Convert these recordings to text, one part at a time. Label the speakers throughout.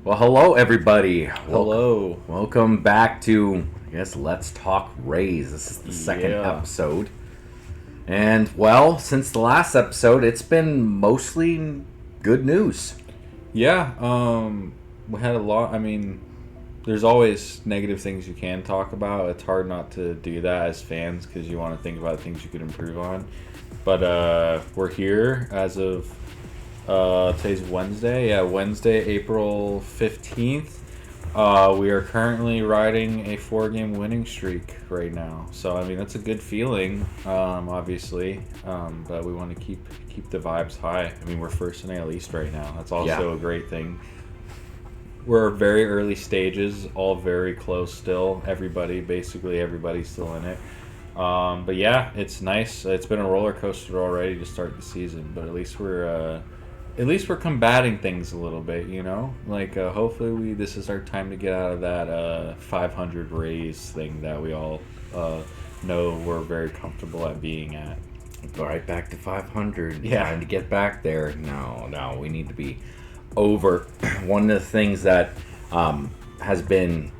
Speaker 1: Well, hello everybody.
Speaker 2: Hello.
Speaker 1: Welcome back to, I guess, Let's Talk Rays. This is the second
Speaker 2: Yeah.
Speaker 1: episode. And, well, since the last episode, it's been mostly good news.
Speaker 2: Yeah, we had a lot. There's always negative things you can talk about. It's hard not to do that as fans because you want to think about things you could improve on. But we're here as of today's Wednesday. Yeah, Wednesday, April 15th. We are currently riding a 4-game winning streak right now. So, that's a good feeling, obviously. But we want to keep the vibes high. We're first in AL East right now. That's also a great thing. We're very early stages, all very close still. Basically everybody's still in it. But yeah, it's nice. It's been a roller coaster already to start the season, but at least we're combating things a little bit, hopefully this is our time to get out of that 500 Rays thing that we all know we're very comfortable at being at.
Speaker 1: Right back to 500.
Speaker 2: Yeah.
Speaker 1: Trying to get back there. No, we need to be over. One of the things that has been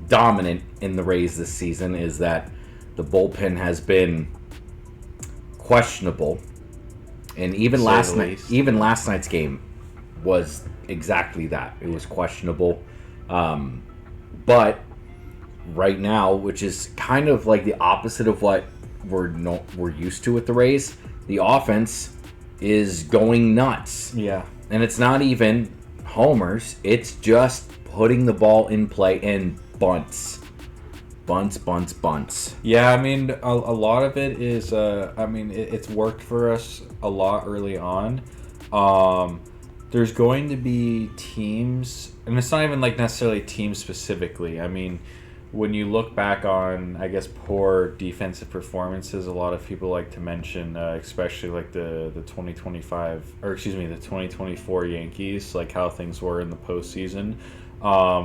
Speaker 1: dominant in the Rays this season is that the bullpen has been questionable. And even last night's game was exactly that. It was questionable. But right now, which is kind of like the opposite of what we're used to with the Rays, the offense is going nuts.
Speaker 2: Yeah.
Speaker 1: And it's not even homers. It's just putting the ball in play and bunts. Bunts.
Speaker 2: Yeah, a lot of it is, it's worked for us a lot early on. There's going to be teams, and it's not even like necessarily teams specifically. When you look back on, I guess, poor defensive performances, a lot of people like to mention, especially like the 2024 Yankees, like how things were in the postseason.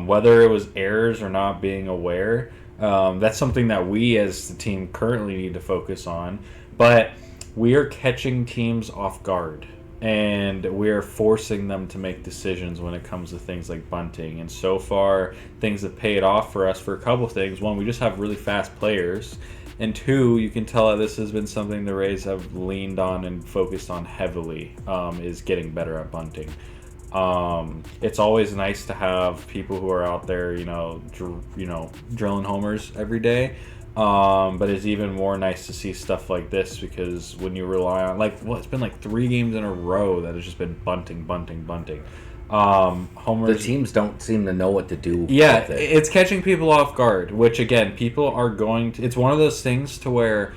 Speaker 2: Whether it was errors or not being aware, that's something that we as the team currently need to focus on. But we are catching teams off guard, and we are forcing them to make decisions when it comes to things like bunting. And so far, things have paid off for us for a couple of things. One, we just have really fast players. And two, you can tell that this has been something the Rays have leaned on and focused on heavily, is getting better at bunting. It's always nice to have people who are out there, drilling homers every day. But it's even more nice to see stuff like this because when you rely on, it's been like 3 games in a row that has just been bunting. Homers.
Speaker 1: The teams don't seem to know what to do.
Speaker 2: Yeah,
Speaker 1: with it.
Speaker 2: It's catching people off guard, which again, people are going to. It's one of those things to where,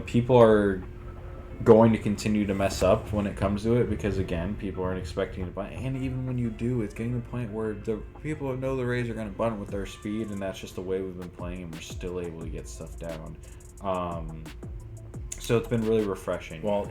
Speaker 2: people are going to continue to mess up when it comes to it because again people aren't expecting to bunt, and even when you do, it's getting to the point where the people know the Rays are going to bunt with their speed, and that's just the way we've been playing, and we're still able to get stuff down. So it's been really refreshing.
Speaker 1: Well,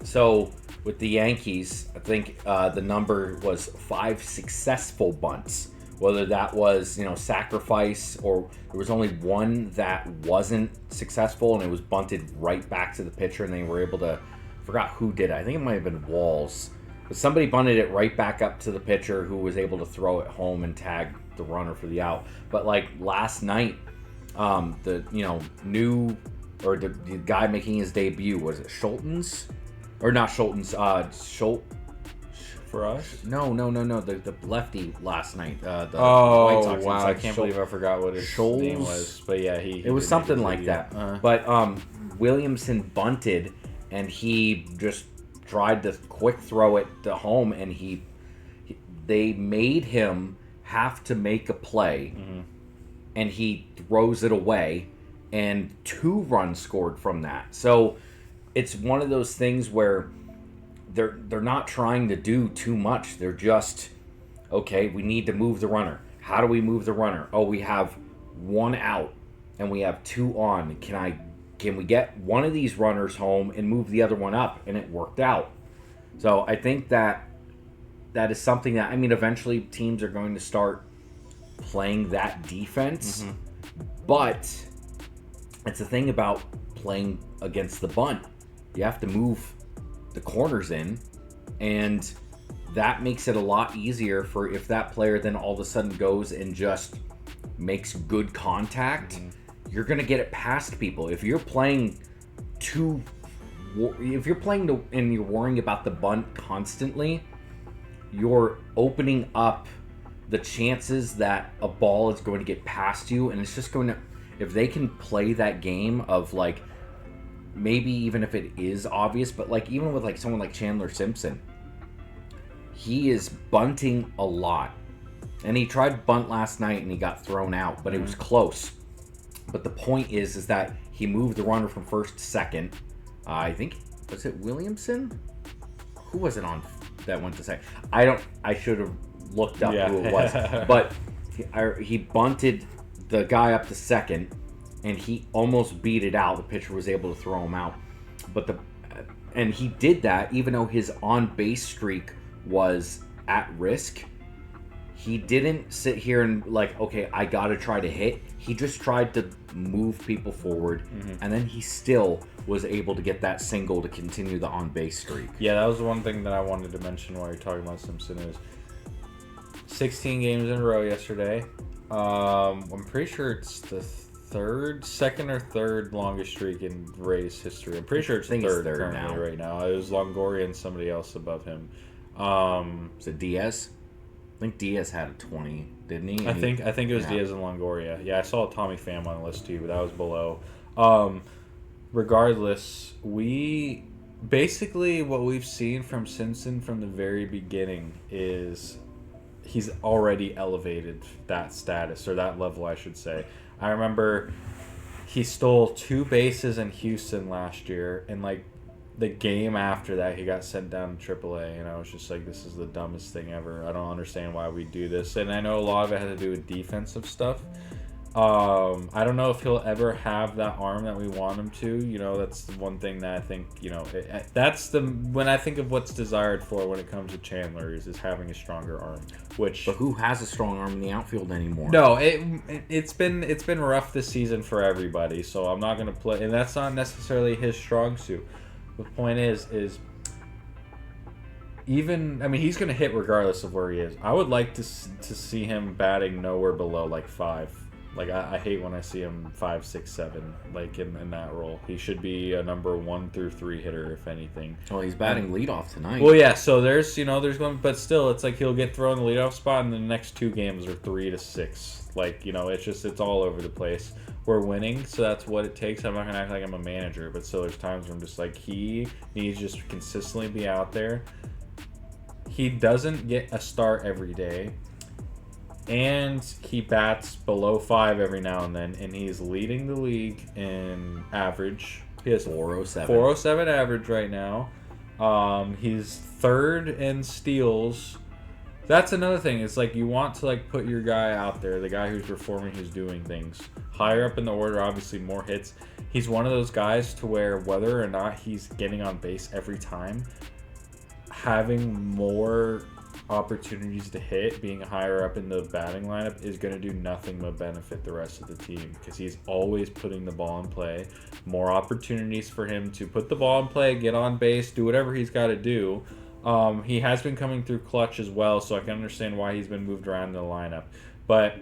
Speaker 1: so with the Yankees, I think the number was 5 successful bunts. Whether that was, sacrifice, or there was only one that wasn't successful and it was bunted right back to the pitcher and they were able to, I forgot who did it. I think it might have been Walls. But somebody bunted it right back up to the pitcher who was able to throw it home and tag the runner for the out. But last night, the guy making his debut, was it Schultens? Or not Schultens,
Speaker 2: for us?
Speaker 1: No. The lefty last night. The
Speaker 2: White
Speaker 1: Sox.
Speaker 2: Wow! I can't believe I forgot what his name was. But yeah, he
Speaker 1: it was something like that. But Williamson bunted, and he just tried to quick throw it to home, and they made him have to make a play, and he throws it away, and 2 runs scored from that. So it's one of those things where they're not trying to do too much. They're just, okay, we need to move the runner. How do we move the runner? Oh, we have 1 out and we have 2 on. Can we get one of these runners home and move the other one up? And it worked out. So I think that is something that, eventually teams are going to start playing that defense. But it's the thing about playing against the bunt. You have to move the corners in, and that makes it a lot easier for if that player then all of a sudden goes and just makes good contact, you're going to get it past people. If you're playing and you're worrying about the bunt constantly, you're opening up the chances that a ball is going to get past you, and it's just going to, if they can play that game of like, maybe even if it is obvious, but like even with like someone like Chandler Simpson, he is bunting a lot. And he tried bunt last night and he got thrown out, but it was close. But the point is that he moved the runner from first to second. I think, was it Williamson? Who was it on that went to second? I should have looked up who it was. But he bunted the guy up to second, and he almost beat it out. The pitcher was able to throw him out. And he did that even though his on-base streak was at risk. He didn't sit here and like, okay, I gotta try to hit. He just tried to move people forward, and then he still was able to get that single to continue the on-base streak.
Speaker 2: Yeah, that was one thing that I wanted to mention while you're talking about Simpson is 16 games in a row yesterday. I'm pretty sure it's the second or third longest streak in Rays history. I'm pretty sure it's third currently now. Right now. It was Longoria and somebody else above him.
Speaker 1: Is it Diaz? I think Diaz had a 20, didn't he?
Speaker 2: I think it was Diaz and Longoria. Yeah, I saw Tommy Pham on the list too, but that was below. Regardless, basically what we've seen from Simpson from the very beginning is he's already elevated that status, or that level, I should say. I remember he stole 2 bases in Houston last year, and like the game after that, he got sent down to AAA, and I was just like, this is the dumbest thing ever. I don't understand why we do this. And I know a lot of it had to do with defensive stuff. I don't know if he'll ever have that arm that we want him to. You know, that's the one thing that I think, you know, when I think of what's desired for when it comes to Chandler is having a stronger arm.
Speaker 1: But who has a strong arm in the outfield anymore?
Speaker 2: No, it's been rough this season for everybody. So I'm not gonna play, and that's not necessarily his strong suit. The point is even, I mean, he's going to hit regardless of where he is. I would like to see him batting nowhere below like 5. Like, I hate when I see him 5, 6, 7, like in that role. He should be a number 1 through 3 hitter, if anything.
Speaker 1: Well, he's batting leadoff tonight.
Speaker 2: Well, yeah, so there's going, but still, it's like he'll get thrown in the leadoff spot, and the next 2 games are 3 to 6. Like, you know, it's all over the place. We're winning, so that's what it takes. I'm not going to act like I'm a manager, but still there's times where I'm just like, he needs to just consistently be out there. He doesn't get a start every day, and he bats below 5 every now and then, and he's leading the league in average. He has 407 average right now. He's third in steals. That's another thing. It's like you want to like put your guy out there, the guy who's performing, who's doing things. Higher up in the order, obviously more hits. He's one of those guys to where whether or not he's getting on base every time, having more opportunities to hit, being higher up in the batting lineup is going to do nothing but benefit the rest of the team because he's always putting the ball in play. More opportunities for him to put the ball in play, get on base, do whatever he's got to do. He has been coming through clutch as well, so I can understand why he's been moved around in the lineup. But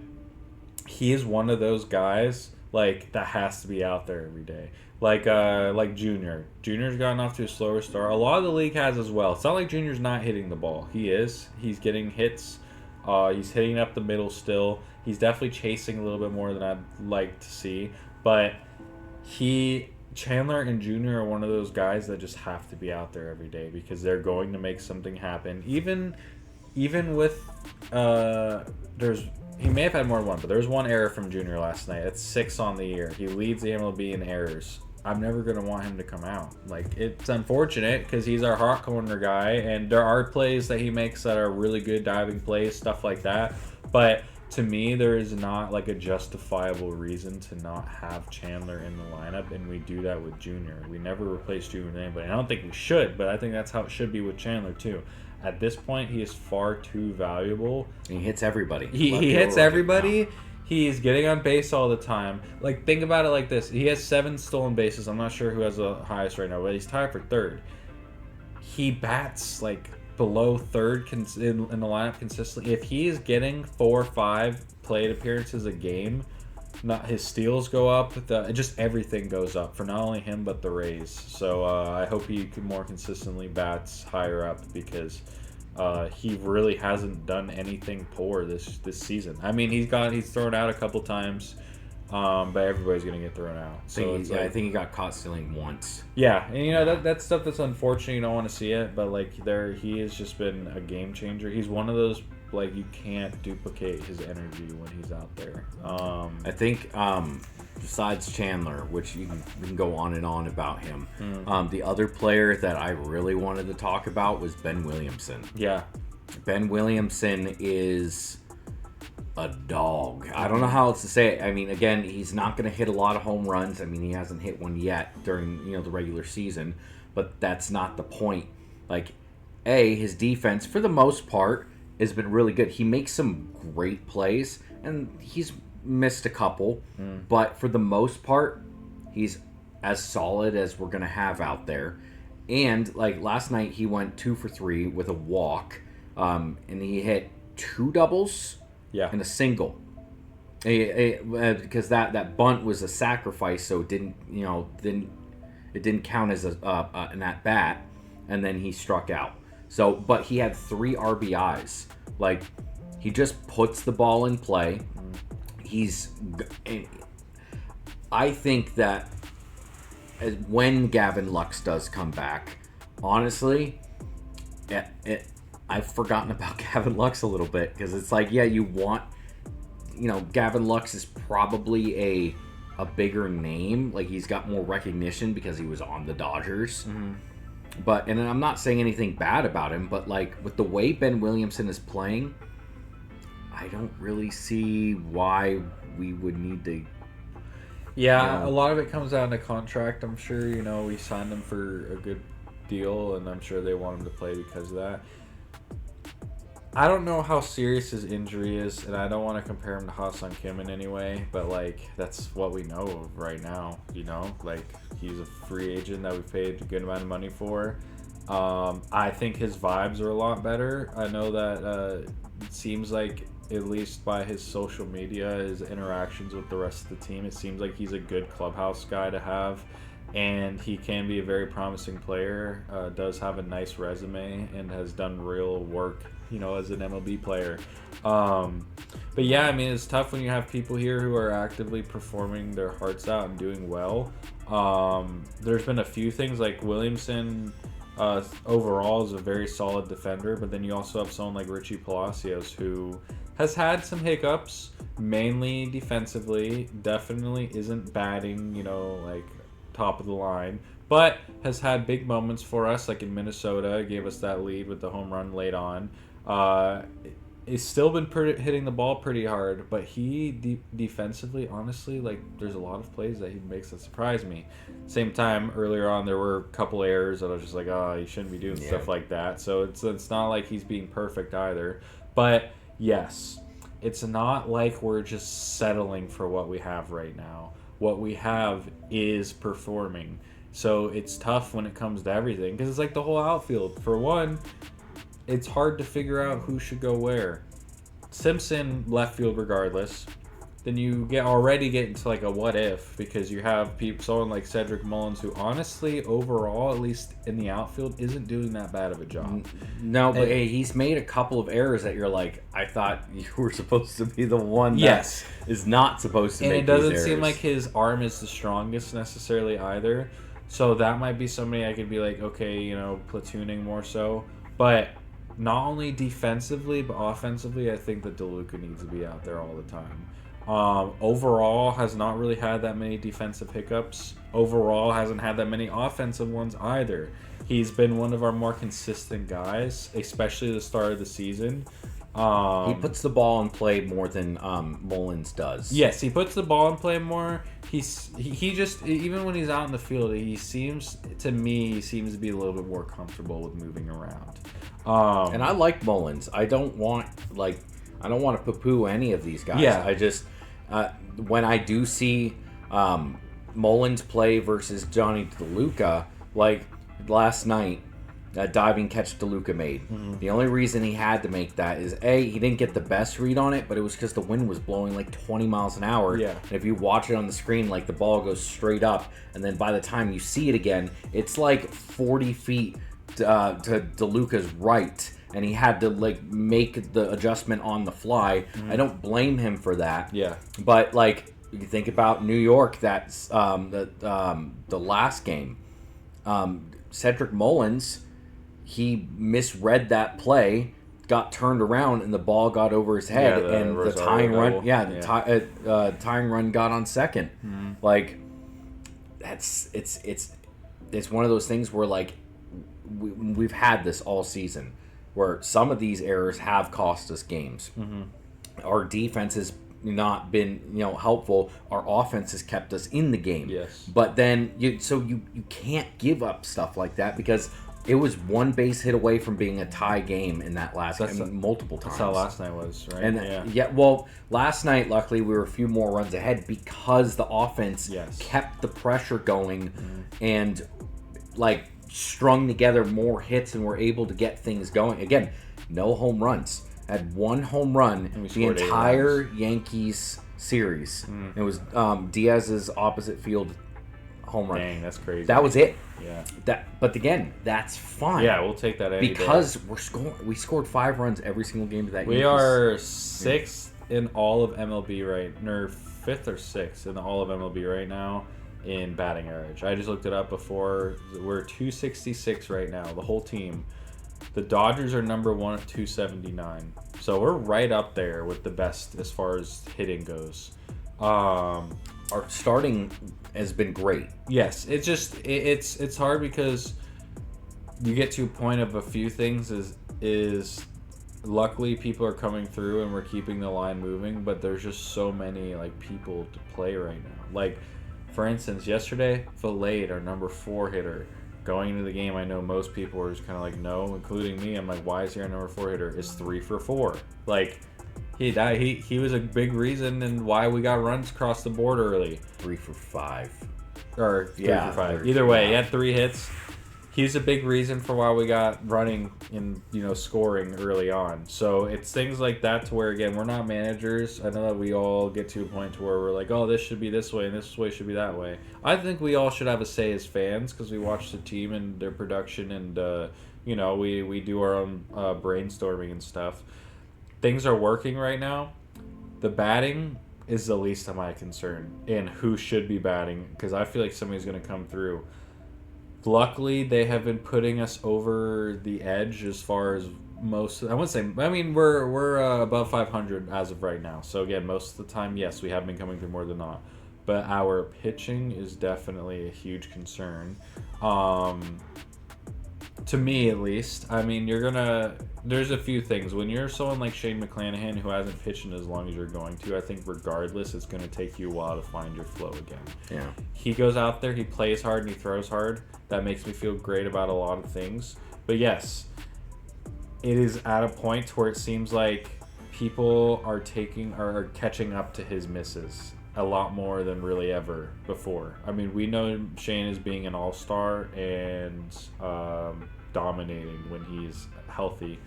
Speaker 2: he is one of those guys like that has to be out there every day. Like Junior. Junior's gotten off to a slower start. A lot of the league has as well. It's not like Junior's not hitting the ball. He is. He's getting hits. He's hitting up the middle still. He's definitely chasing a little bit more than I'd like to see. But Chandler and Junior are one of those guys that just have to be out there every day because they're going to make something happen. Even with he may have had more than one, but there was one error from Junior last night. That's 6 on the year. He leads the MLB in errors. I'm never going to want him to come out. Like, it's unfortunate because he's our hot corner guy, and there are plays that he makes that are really good diving plays, stuff like that. But to me, there is not like a justifiable reason to not have Chandler in the lineup, and we do that with Junior. We never replace Junior with anybody. I don't think we should, but I think that's how it should be with Chandler too. At this point, he is far too valuable.
Speaker 1: He hits everybody.
Speaker 2: He hits everybody. He's getting on base all the time. Like, think about it like this. He has 7 stolen bases. I'm not sure who has the highest right now, but he's tied for 3rd. He bats, like, below third in the lineup consistently. If he is getting 4 or 5 plate appearances a game, not his steals go up, just everything goes up for not only him but the Rays. So I hope he can more consistently bats higher up because he really hasn't done anything poor this season. I mean, he's thrown out a couple times, but everybody's gonna get thrown out. So
Speaker 1: I think he got caught stealing once.
Speaker 2: Yeah, and that's stuff that's unfortunate. You don't want to see it, but he has just been a game changer. He's one of those you can't duplicate his energy when he's out there.
Speaker 1: I think besides Chandler, which we can go on and on about him, the other player that I really wanted to talk about was Ben Williamson.
Speaker 2: Yeah,
Speaker 1: Ben Williamson is a dog. I don't know how else to say it. I mean, again, he's not going to hit a lot of home runs. I mean, he hasn't hit one yet during the regular season, but that's not the point. His defense for the most part has been really good. He makes some great plays, and he's missed a couple, but for the most part, he's as solid as we're going to have out there. And last night, he went 2 for 3 with a walk, and he hit 2 doubles and a single. Because that bunt was a sacrifice, so it didn't count as an at bat, and then he struck out. So, but he had 3 RBIs. He just puts the ball in play. I think that when Gavin Lux does come back, honestly, I've forgotten about Gavin Lux a little bit because it's you want, Gavin Lux is probably a bigger name. He's got more recognition because he was on the Dodgers. Mm-hmm. And I'm not saying anything bad about him, but with the way Ben Williamson is playing, I don't really see why we would need to.
Speaker 2: Yeah, a lot of it comes down to contract. I'm sure we signed him for a good deal, and I'm sure they want him to play because of that. I don't know how serious his injury is, and I don't want to compare him to Ha-Seong Kim in any way, but that's what we know of right now. He's a free agent that we paid a good amount of money for. I think his vibes are a lot better. I know that it seems like, at least by his social media, his interactions with the rest of the team, it seems like he's a good clubhouse guy to have, and he can be a very promising player. Does have a nice resume and has done real work, as an MLB player. But yeah, I mean, it's tough when you have people here who are actively performing their hearts out and doing well. There's been a few things Williamson overall is a very solid defender, but then you also have someone like Richie Palacios who has had some hiccups, mainly defensively. Definitely isn't batting, top of the line, but has had big moments for us, in Minnesota, gave us that lead with the home run late on. He's still been hitting the ball pretty hard, but he defensively, honestly, there's a lot of plays that he makes that surprise me. Same time, earlier on, there were a couple errors that I was just you shouldn't be doing stuff like that. So it's not like he's being perfect either. But yes, it's not like we're just settling for what we have right now. What we have is performing. So it's tough when it comes to everything because it's the whole outfield. For one, it's hard to figure out who should go where. Simpson left field regardless. Then you get into a what if because you have someone like Cedric Mullins who honestly overall, at least in the outfield, isn't doing that bad of a job.
Speaker 1: No, but he's made a couple of errors that you're I thought you were supposed to be the one that is not supposed to make these errors. And it doesn't
Speaker 2: seem like his arm is the strongest necessarily either. So that might be somebody I could be okay, platooning more so. But not only defensively, but offensively, I think that DeLuca needs to be out there all the time. Overall, has not really had that many defensive hiccups. Overall, hasn't had that many offensive ones either. He's been one of our more consistent guys, especially the start of the season.
Speaker 1: He puts the ball in play more than Mullins does.
Speaker 2: Yes, he puts the ball in play more. He just, even when he's out in the field, he seems to be a little bit more comfortable with moving around.
Speaker 1: And I like Mullins. I don't want to poo-poo any of these guys.
Speaker 2: Yeah.
Speaker 1: I just when I do see Mullins play versus Johnny DeLuca, last night, That diving catch DeLuca made. Mm-hmm. The only reason he had to make that is he didn't get the best read on it, but it was because the wind was blowing like 20 miles an hour.
Speaker 2: Yeah.
Speaker 1: And if you watch it on the screen, like the ball goes straight up, and then by the time you see it again, it's like 40 feet to DeLuca's right, and he had to like make the adjustment on the fly. Mm-hmm. I don't blame him for that.
Speaker 2: Yeah.
Speaker 1: But like you think about New York, that's the last game. Cedric Mullins, he misread that play, got turned around, and the ball got over his head, and the tying run. Tying run got on second. Mm-hmm. Like it's one of those things where like we've had this all season, where some of these errors have cost us games. Mm-hmm. Our defense has not been helpful. Our offense has kept us in the game.
Speaker 2: Yes.
Speaker 1: But then you can't give up stuff like that, because it was one base hit away from being a tie game in that last game multiple times.
Speaker 2: That's how last night was, right?
Speaker 1: And well, last night luckily we were a few more runs ahead because the offense kept the pressure going and like strung together more hits and were able to get things going. Again, no home runs. Had one home run the entire Yankees series. It was Diaz's opposite field home run.
Speaker 2: Dang, that's crazy.
Speaker 1: That was it.
Speaker 2: Yeah.
Speaker 1: But again, that's fine.
Speaker 2: Yeah, we'll take that any
Speaker 1: because
Speaker 2: day.
Speaker 1: We scored 5 runs every single game of that.
Speaker 2: We are 6th in all of MLB or 5th or 6th in all of MLB right now in batting average. I just looked it up before. We're 266 right now, the whole team. The Dodgers are number 1 at 279. So we're right up there with the best as far as hitting goes.
Speaker 1: Our starting has been great.
Speaker 2: Yes, it's just it's hard because you get to a point of a few things is luckily people are coming through and we're keeping the line moving, but there's just so many like people to play right now. Like for instance, yesterday Valade, our number 4 hitter, going into the game, I know most people were just kind of like, no, including me. I'm like, why is he our number 4 hitter? It's 3 for 4. Like, he was a big reason and why we got runs across the board early.
Speaker 1: 3 for 5.
Speaker 2: Or 3 for 5. Either way, he had 3 hits. He's a big reason for why we got running and scoring early on. So it's things like that to where, again, we're not managers. I know that we all get to a point to where we're like, oh, this should be this way and this way should be that way. I think we all should have a say as fans because we watch the team and their production and we do our own brainstorming and stuff. Things are working right now. The batting is the least of my concern in who should be batting because I feel like somebody's going to come through. Luckily, they have been putting us over the edge as far as most. I wouldn't say. I mean, we're above 500 as of right now. So again, most of the time, yes, we have been coming through more than not. But our pitching is definitely a huge concern. To me, at least. I mean, there's a few things. When you're someone like Shane McClanahan who hasn't pitched in as long as you're going to, I think regardless, it's going to take you a while to find your flow again.
Speaker 1: Yeah.
Speaker 2: He goes out there, he plays hard, and he throws hard. That makes me feel great about a lot of things. But yes, it is at a point where it seems like people are catching up to his misses a lot more than really ever before. I mean, we know Shane as being an all-star and dominating when he's healthy.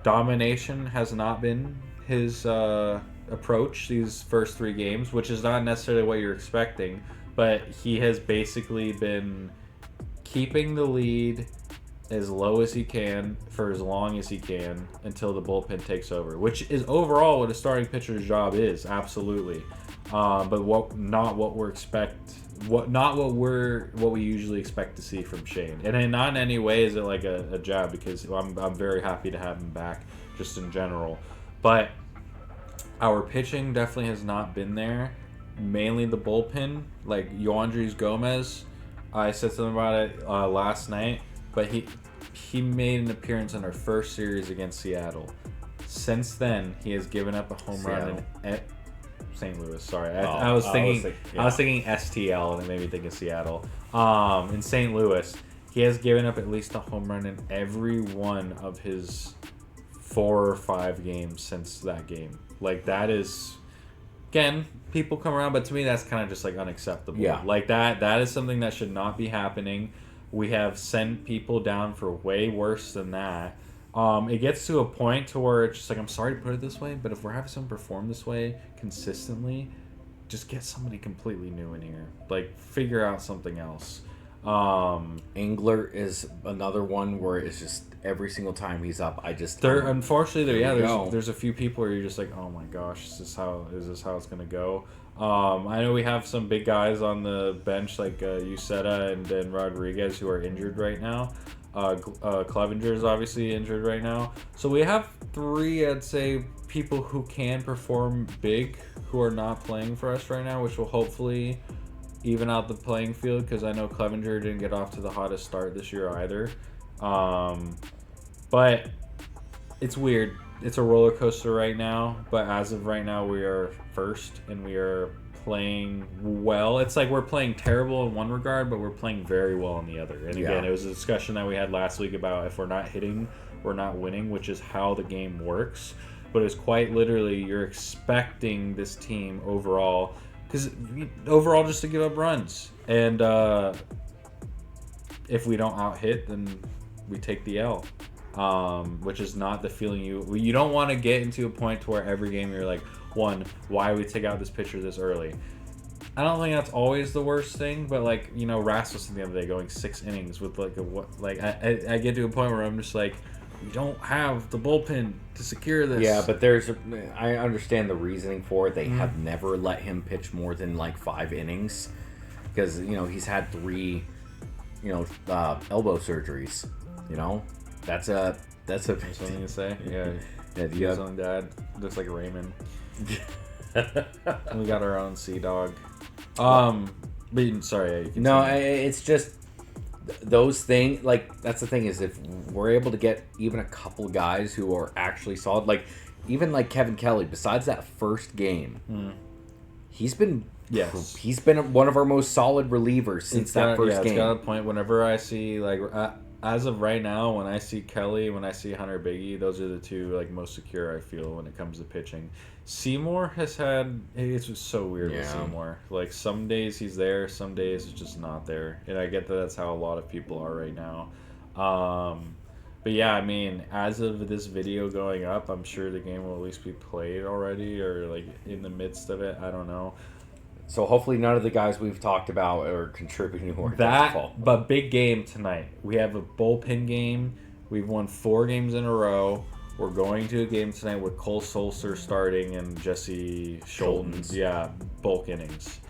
Speaker 2: Domination has not been his approach these first 3 games, which is not necessarily what you're expecting, but he has basically been keeping the lead as low as he can for as long as he can until the bullpen takes over, which is overall what a starting pitcher's job is, absolutely. But not what we usually expect to see from Shane. And not in any way is it like a jab because I'm very happy to have him back just in general. But our pitching definitely has not been there. Mainly the bullpen, like Yoandres Gomez. I said something about it last night, but he made an appearance in our first series against Seattle. Since then, he has given up a home run at St. Louis. Sorry, I was thinking STL, and it made me think of Seattle. In St. Louis, he has given up at least a home run in every one of his 4 or 5 games since that game. Like that is. Again, people come around, but to me that's kind of just like unacceptable.
Speaker 1: Yeah.
Speaker 2: Like that is something that should not be happening. We have sent people down for way worse than that. It gets to a point to where it's just like, I'm sorry to put it this way, but if we're having someone perform this way consistently, just get somebody completely new in here. Like, figure out something else.
Speaker 1: Angler is another one where it's just every single time he's up,
Speaker 2: unfortunately there's a few people where you're just like, oh my gosh, is this how it's gonna go? I know we have some big guys on the bench like Uceta and Rodriguez who are injured right now. Clevenger is obviously injured right now, so we have three, I'd say, people who can perform big who are not playing for us right now, which will hopefully even out the playing field, because I know Clevenger didn't get off to the hottest start this year either. But it's weird. It's a roller coaster right now, but as of right now, we are first and we are playing well. It's like we're playing terrible in one regard, but we're playing very well in the other. And again, it was a discussion that we had last week about if we're not hitting, we're not winning, which is how the game works. But it's quite literally, you're expecting this team overall, just to give up runs. And if we don't out-hit, then we take the L. Which is not the feeling you don't want to get into a point to where every game you're like, one, why we take out this pitcher this early? I don't think that's always the worst thing, but like, Rasmussen the other day going 6 innings with I get to a point where I'm just like, we don't have the bullpen to secure this.
Speaker 1: Yeah, but I understand the reasoning for it. They have never let him pitch more than like 5 innings because he's had 3 elbow surgeries. That's
Speaker 2: something to say. Yeah, his own dad looks like Raymond. We got our own Sea Dog. But sorry.
Speaker 1: It's just those things. Like, that's the thing, is if we're able to get even a couple guys who are actually solid, like even like Kevin Kelly. Besides that first game, he's been one of our most solid relievers since that first game.
Speaker 2: It's got a point. Whenever I see as of right now, when I see Kelly, when I see Hunter Biggie, those are the two most secure I feel when it comes to pitching. Seymour has had, it's just so weird with Seymour. Like, some days he's there, some days it's just not there. And I get that that's how a lot of people are right now. But yeah, I mean, as of this video going up, I'm sure the game will at least be played already, or like in the midst of it. I don't know.
Speaker 1: So hopefully none of the guys we've talked about are contributing to
Speaker 2: but big game tonight. We have a bullpen game. We've won 4 games in a row. We're going to a game tonight with Cole Sulser starting and Jesse Schultens. Yeah, bulk innings.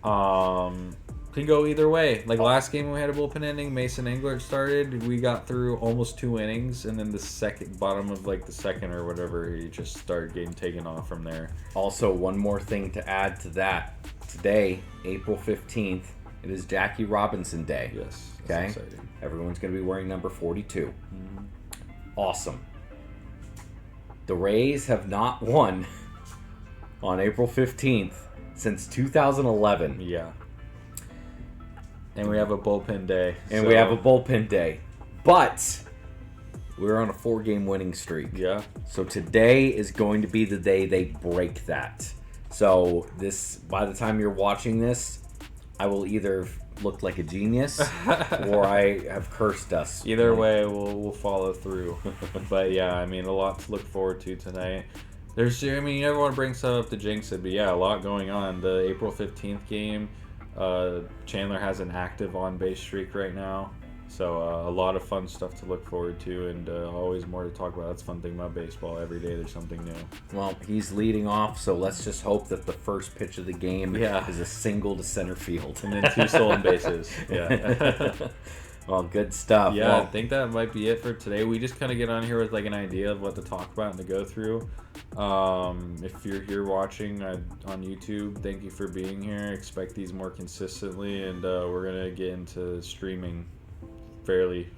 Speaker 2: Can go either way. Like last game we had a bullpen inning. Mason Englert started. We got through almost 2 innings, and then the bottom of the second or whatever, he just started getting taken off from there.
Speaker 1: Also, one more thing to add to that. Today, April 15th, it is Jackie Robinson Day.
Speaker 2: Yes.
Speaker 1: Okay.
Speaker 2: Exciting.
Speaker 1: Everyone's going to be wearing number 42. Mm-hmm. Awesome. The Rays have not won on April 15th since 2011.
Speaker 2: Yeah. And we have a bullpen day.
Speaker 1: But we're on a 4-game winning streak.
Speaker 2: Yeah.
Speaker 1: So today is going to be the day they break that. So by the time you're watching this, I will either look like a genius or I have cursed us.
Speaker 2: Either way, we'll follow through. But yeah, I mean, a lot to look forward to tonight. You never want to bring stuff up to jinx it, but yeah, a lot going on. The April 15th game, Chandler has an active on-base streak right now. So a lot of fun stuff to look forward to, and always more to talk about. That's the fun thing about baseball. Every day there's something new.
Speaker 1: Well, he's leading off, so let's just hope that the first pitch of the game is a single to center field.
Speaker 2: And then 2 stolen bases. Yeah.
Speaker 1: Well, good stuff.
Speaker 2: Yeah, I think that might be it for today. We just kind of get on here with an idea of what to talk about and to go through. If you're here watching on YouTube, thank you for being here. Expect these more consistently, and we're going to get into streaming fairly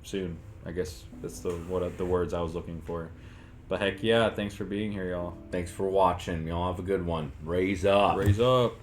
Speaker 2: soon. I guess that's the words I was looking for. But heck yeah, thanks for being here, y'all.
Speaker 1: Thanks for watching. Y'all have a good one. Raise up.
Speaker 2: Raise up.